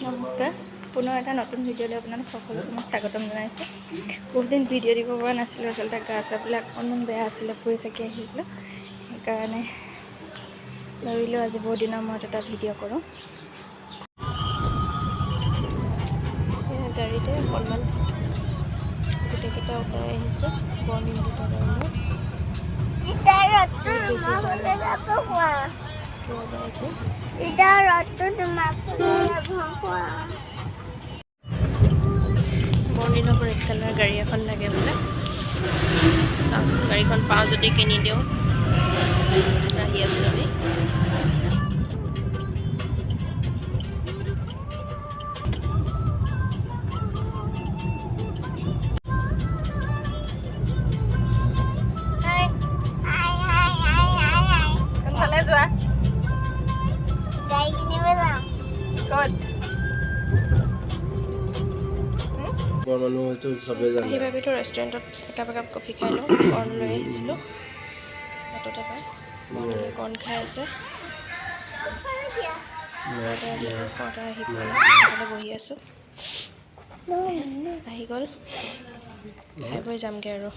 নমস্কাৰ পুনৰ এটা নতুন ভিডিঅ'লৈ আপোনালোক সকলোকে মই স্বাগতম জনাইছোঁ। বহুত দিন ভিডিঅ' দিব পৰা নাছিলোঁ, আচলতে গা চাবিলাক অকণমান বেয়া আছিলে, ফুৰি চাকি আহিছিলোঁ, সেইকাৰণে ভাবিলোঁ আজি বহুত দিনৰ মূৰত এটা ভিডিঅ' কৰোঁ। গাড়ীতে অকণমান গোটেইকেইটা ওলাই আহিছোঁ বৰনিমগীতৰ গাড়ীলৈ। বৰনিলৰ ৰেড কালাৰ গাড়ী এখন লাগে বোলে। চাওঁচোন গাড়ীখন পাওঁ যদি কিনি দিওঁ। আহি আছোঁ আমি। কোনফালে যোৱা? গাড়ী কিনিব যাওঁ। ক'ত? আহিবাবিতো ৰেষ্টুৰেণ্টত একাপ কফি খাই লওঁ। কৰ্ণ লৈ আহিছিলোঁ হাততে পাই, বৰনিলে কৰ্ণ খাই আছে। আহি পেলাই বহি আছোঁ। আহি গ'ল, খাই বৈ যামগৈ আৰু।